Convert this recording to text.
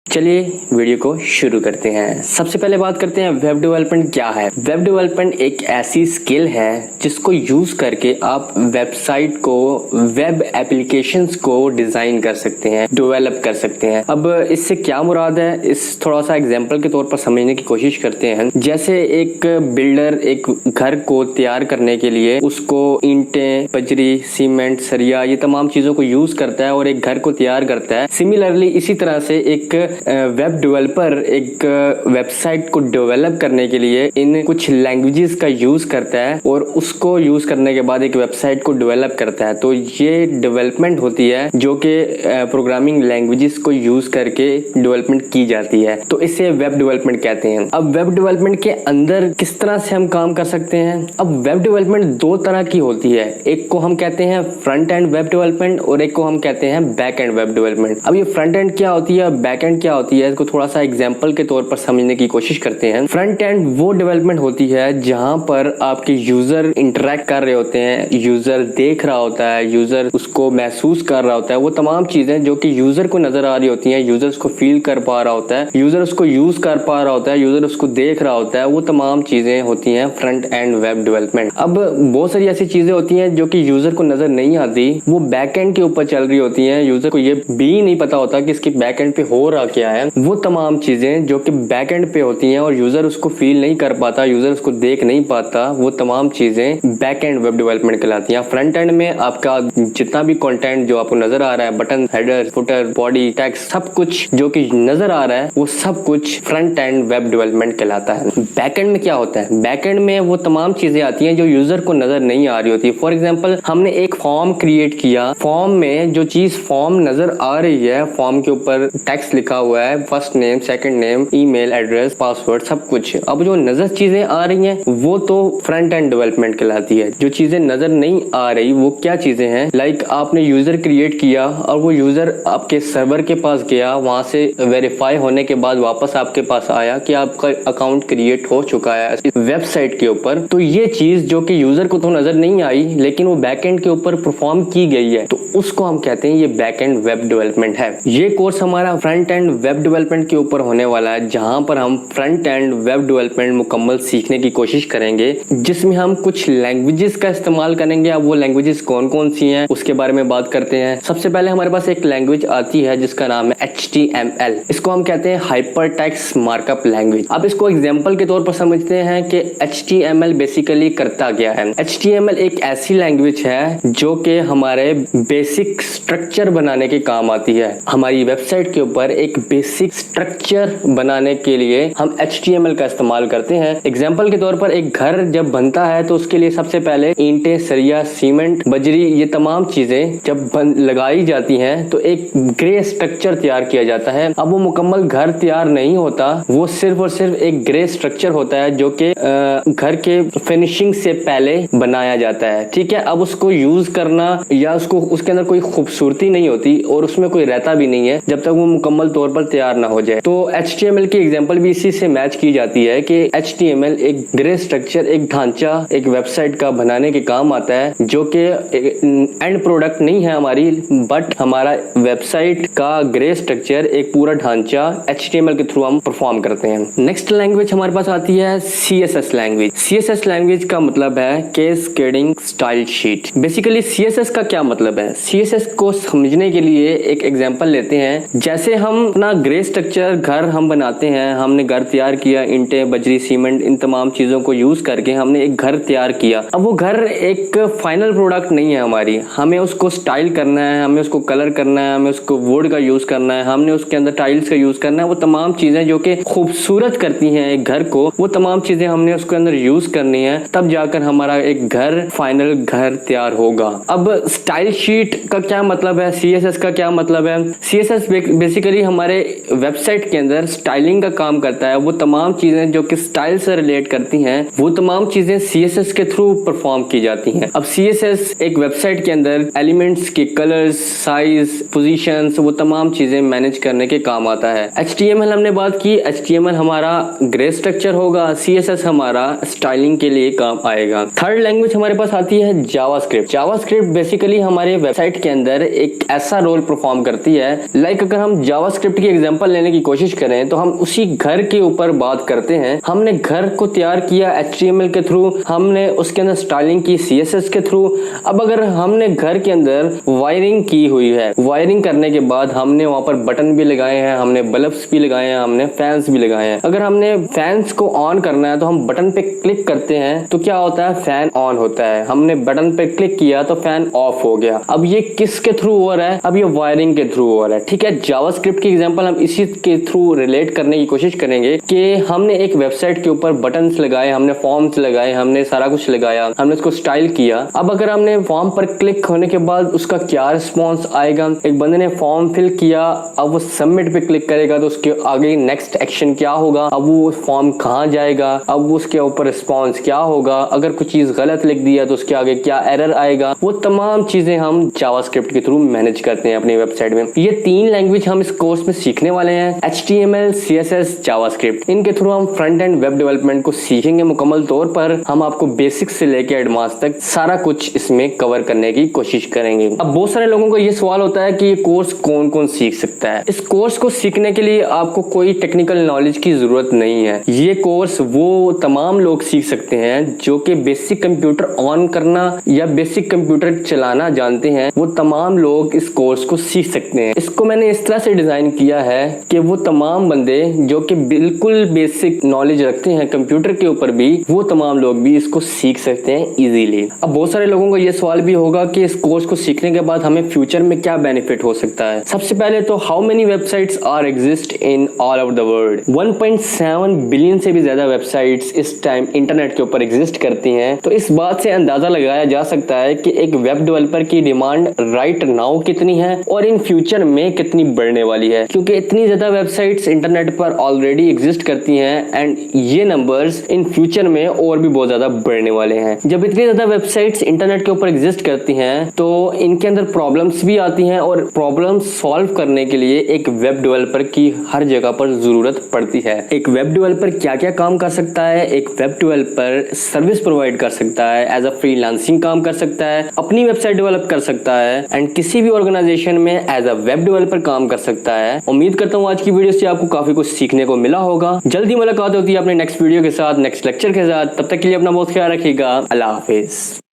चलिए वीडियो को शुरू करते हैं। सबसे पहले बात करते हैं वेब डेवलपमेंट क्या है। वेब डेवलपमेंट एक ऐसी स्किल है जिसको यूज करके आप वेबसाइट को, वेब एप्लीकेशंस को डिजाइन कर सकते हैं, डेवलप कर सकते हैं। अब इससे क्या मुराद है, इस थोड़ा सा एग्जांपल के तौर पर समझने की कोशिश करते हैं। जैसे एक बिल्डर एक घर को तैयार करने के लिए उसको ईंटें, बजरी, सीमेंट, सरिया, ये तमाम चीजों को यूज करता है और एक घर को तैयार करता है। सिमिलरली इसी तरह से एक वेब डेवलपर एक वेबसाइट को डेवलप करने के लिए इन कुछ लैंग्वेजेस का यूज करता है और उसको यूज करने के बाद एक वेबसाइट को डेवलप करता है। तो ये डेवलपमेंट होती है जो कि प्रोग्रामिंग लैंग्वेजेस को यूज करके डेवलपमेंट की जाती है। तो इसे वेब डेवलपमेंट कहते हैं। अब वेब डेवलपमेंट के अंदर किस तरह से हम काम कर सकते हैं। अब वेब डेवलपमेंट दो तरह की होती है, एक को हम कहते हैं फ्रंट एंड वेब डेवलपमेंट और एक को हम कहते हैं बैक एंड वेब डेवलपमेंट। अब ये फ्रंट एंड क्या होती है, बैक एंड क्या होती है, इसको थोड़ा सा एग्जांपल के तौर पर समझने की कोशिश करते हैं। फ्रंट एंड वो डेवलपमेंट होती है जहां पर आपके यूजर इंटरेक्ट कर रहे होते हैं, यूजर देख रहा होता है, यूजर उसको महसूस कर रहा होता है। वो तमाम चीजें जो कि यूजर को नजर आ रही होती हैं, यूजर उसको फील कर पा रहा होता है, यूजर उसको यूज कर पा रहा होता है, यूजर उसको देख रहा होता है, वो तमाम चीजें होती हैं फ्रंट एंड वेब डेवलपमेंट। अब बहुत सारी ऐसी चीजें होती हैं जो कि यूजर को नजर नहीं आती, वो बैक एंड के ऊपर चल रही होती हैं। यूजर को ये भी नहीं पता होता कि इसकी बैक एंड पे हो रहा क्या है। वो तमाम चीजें जो कि बैक एंड पे होती हैं और यूजर उसको फील नहीं कर पाता, यूजर उसको देख नहीं पाता, वो तमाम चीजें बैक एंड वेब डेवलपमेंट कहलाती हैं। फ्रंट एंड में आपका जितना भी कंटेंट जो आपको नजर आ रहा है, button, header, footer, body, text, सब कुछ जो कि नजर आ रहा है वो सब कुछ फ्रंट एंड वेब डेवलपमेंट कहलाता है। बैक एंड में क्या होता है, बैक एंड में वो तमाम चीजें आती हैं जो यूजर को नजर नहीं आ रही होती। फॉर एग्जाम्पल हमने एक फॉर्म क्रिएट किया, फॉर्म में जो चीज फॉर्म नजर आ रही है, फॉर्म के ऊपर टेक्स्ट लिखा हुआ है, first name, second name, email address, password, सब कुछ। अब जो नजर चीजें आ रही हैं वो तो फ्रंट एंड डेवलपमेंट कहलाती है। जो चीजें नजर नहीं आ रही वो क्या चीजें हैं, लाइक आपने यूजर क्रिएट किया और वो यूजर आपके सर्वर के पास गया, वहां से वेरीफाई होने के बाद वापस आपके पास आया कि आपका अकाउंट क्रिएट हो चुका है इस वेबसाइट के ऊपर। तो ये चीज जो कि यूजर को तो नजर नहीं आई लेकिन वो बैकएंड के ऊपर परफॉर्म की गई है, तो उसको हम कहते हैं ये बैक एंड वेब डेवलपमेंट है। ये कोर्स हमारा फ्रंट एंड वेब डेवलपमेंट के ऊपर होने वाला है, जहां पर हम फ्रंट एंड वेब डेवलपमेंट मुकम्मल सीखने की कोशिश करेंगे, जिसमें हम कुछ लैंग्वेजेस का इस्तेमाल करेंगे। अब वो लैंग्वेजेस कौन कौन सी हैं उसके बारे में बात करते हैं। सबसे पहले हमारे पास एक लैंग्वेज आती है जिसका नाम है HTML। इसको हम कहते हैं हाइपर टेक्स्ट मार्कअप लैंग्वेज। अब इसको एग्जाम्पल के तौर पर समझते हैं कि HTML बेसिकली करता क्या है। HTML एक ऐसी लैंग्वेज है जो कि हमारे बेसिक स्ट्रक्चर बनाने के काम आती है। हमारी वेबसाइट के ऊपर एक बेसिक स्ट्रक्चर बनाने के लिए हम HTML का इस्तेमाल करते हैं। एग्जाम्पल के तौर पर एक घर जब बनता है तो उसके लिए सबसे पहले ईंटें, सरिया, सीमेंट, बजरी, ये तमाम चीजें जब लगाई जाती हैं तो एक ग्रे स्ट्रक्चर तैयार किया जाता है। अब वो मुकम्मल घर तैयार नहीं होता, वो सिर्फ और सिर्फ एक ग्रे स्ट्रक्चर होता है जो कि घर के फिनिशिंग से पहले बनाया जाता है। ठीक है, अब उसको यूज करना या उसको उसके अंदर कोई खूबसूरती नहीं होती और उसमें कोई रहता भी नहीं है जब तक वो मुकम्मल तौर पर तैयार ना हो जाए। तो HTML की एग्जांपल भी इसी से मैच की जाती है कि HTML एक ग्रे स्ट्रक्चर, एक ढांचा एक वेबसाइट का बनाने के काम आता है, जो कि एंड प्रोडक्ट नहीं है हमारी, बट हमारा वेबसाइट का ग्रे स्ट्रक्चर, एक पूरा ढांचा HTML के थ्रू हम परफॉर्म करते हैं। नेक्स्ट लैंग्वेज हमारे पास आती है CSS लैंग्वेज। CSS लैंग्वेज का मतलब है cascading style sheet. Basically CSS का क्या मतलब है, CSS को समझने के लिए एक एग्जांपल लेते हैं। जैसे हम अपना ग्रे स्ट्रक्चर घर हम बनाते हैं, हमने घर तैयार किया, ईंटें, बजरी, सीमेंट, इन तमाम चीजों को यूज करके हमने एक घर तैयार किया। अब वो घर एक फाइनल प्रोडक्ट नहीं है हमारी, हमें उसको स्टाइल करना है, हमें उसको कलर करना है, हमें उसको वुड का यूज करना है, हमने उसके अंदर टाइल्स का यूज करना है। वो तमाम चीजें जो कि खूबसूरत करती हैं एक घर को, वो तमाम चीजें हमने उसके अंदर यूज करनी है, तब जाकर हमारा एक घर, फाइनल घर तैयार होगा। अब स्टाइल शीट का क्या मतलब है, CSS का क्या मतलब है। CSS बेसिकली हमारे वेबसाइट के अंदर स्टाइलिंग का काम करता है। वो तमाम चीजें जो कि स्टाइल से रिलेट करती हैं, वो तमाम चीजें CSS के थ्रू परफॉर्म की जाती हैं। अब CSS एक वेबसाइट के अंदर एलिमेंट्स के कलर्स, साइज, पोजीशंस, वो तमाम चीजें मैनेज करने के काम आता है। HTML हमने बात की, HTML हमारा ग्रे स्ट्रक्चर होगा, CSS हमारा स्टाइलिंग के लिए काम आएगा। थर्ड लैंग्वेज हमारे पास आती है जावास्क्रिप्ट। जावास्क्रिप्ट बेसिकली हमारे वेबसाइट के अंदर एक ऐसा रोल परफॉर्म करती है, लाइक अगर हम जावास्क्रिप्ट जावास्क्रिप्ट की एग्जांपल लेने की कोशिश करें तो हम उसी घर के ऊपर बात करते हैं। हमने घर को तैयार किया HTML के थ्रू, हमने उसके अंदर स्टाइलिंग की CSS के थ्रू। अब अगर हमने घर के अंदर वायरिंग की हुई है, वायरिंग करने के बाद हमने वहां पर बटन भी लगाए हैं, हमने बल्ब्स भी लगाए हैं, हमने फैंस भी लगाए हैं। अगर हमने फैंस को ऑन करना है तो हम बटन पे क्लिक करते हैं तो क्या होता है, फैन ऑन होता है। हमने बटन पे क्लिक किया तो फैन ऑफ हो गया। अब ये किसके थ्रू हो रहा है, अब ये वायरिंग के थ्रू हो रहा है। ठीक है, जावास्क्रिप्ट की एग्जांपल हम इसी के थ्रू रिलेट करने की कोशिश करेंगे कि हमने एक वेबसाइट के ऊपर बटन्स लगाए, हमने फॉर्म्स लगाए, हमने सारा कुछ लगाया, हमने उसको स्टाइल किया। अब अगर हमने फॉर्म पर क्लिक होने के बाद उसका क्या रिस्पॉन्स आएगा, एक बंदे ने फॉर्म फिल किया, अब वो सबमिट पे क्लिक करेगा तो उसके आगे नेक्स्ट एक्शन क्या होगा, अब वो फॉर्म कहाँ जाएगा, अब उसके ऊपर रिस्पॉन्स क्या होगा, अगर कुछ चीज गलत लिख दिया तो उसके आगे क्या एरर आएगा, वो तमाम चीजें हम जावास्क्रिप्ट के थ्रू मैनेज करते हैं अपनी वेबसाइट में। ये 3 लैंग्वेज हम इस कोर्स में सीखने वाले हैं, HTML, CSS, जावास्क्रिप्ट। इनके थ्रू हम फ्रंट एंड वेब डेवलपमेंट को सीखेंगे मुकम्मल तौर पर। हम आपको बेसिक से लेकर एडवांस तक सारा कुछ इसमें कवर करने की कोशिश करेंगे। अब बहुत सारे लोगों को ये सवाल होता है कि ये कोर्स कौन कौन सीख सकता है। इस कोर्स को सीखने के लिए आपको कोई टेक्निकल नॉलेज की जरूरत नहीं है। ये कोर्स वो तमाम लोग सीख सकते हैं जो कि बेसिक कंप्यूटर ऑन करना या बेसिक कंप्यूटर चलाना जानते हैं, वो तमाम लोग इस कोर्स को सीख सकते हैं। इसको मैंने इस तरह से डिजाइन किया है कि वो तमाम बंदे जो कि बिल्कुल बेसिक नॉलेज रखते हैं कंप्यूटर के ऊपर भी, वो तमाम लोग भी इसको सीख सकते हैं इजीली। अब बहुत सारे लोगों को ये सवाल भी होगा कि इस कोर्स को सीखने के बाद हमें फ्यूचर में क्या बेनिफिट हो सकता है। सबसे पहले तो how many websites are exist in all over the world. 1.7 billion से भी ज्यादा वेबसाइट्स इस टाइम इंटरनेट के ऊपर एग्जिस्ट करती हैं। तो इस बात से अंदाजा लगाया जा सकता है कि एक वेब डेवलपर की डिमांड राइट नाउ कितनी है और इन फ्यूचर में कितनी बढ़ने वाली है, क्योंकि इतनी ज्यादा वेबसाइट्स इंटरनेट पर ऑलरेडी एग्जिस्ट करती हैं एंड ये नंबर्स इन फ्यूचर में और भी बहुत ज्यादा बढ़ने वाले हैं। जब इतनी ज्यादा वेबसाइट्स इंटरनेट के ऊपर एग्जिस्ट करती हैं तो इनके अंदर प्रॉब्लम्स भी आती हैं और प्रॉब्लम्स सॉल्व करने के लिए एक वेब डेवलपर की हर जगह पर जरूरत पड़ती है। एक वेब डेवलपर क्या क्या काम कर सकता है, एक वेब डेवलपर सर्विस प्रोवाइड कर सकता है, एज अ फ्रीलांसिंग काम कर सकता है, अपनी वेबसाइट डेवलप कर सकता है एंड किसी भी ऑर्गेनाइजेशन में एज अ वेब डेवलपर काम कर सकता है। उम्मीद करता हूँ आज की वीडियो से आपको काफी कुछ सीखने को मिला होगा। जल्दी मुलाकात होती है अपने नेक्स्ट वीडियो के साथ, नेक्स्ट लेक्चर के साथ। तब तक के लिए अपना बहुत ख्याल रखिएगा। अल्लाह हाफिज।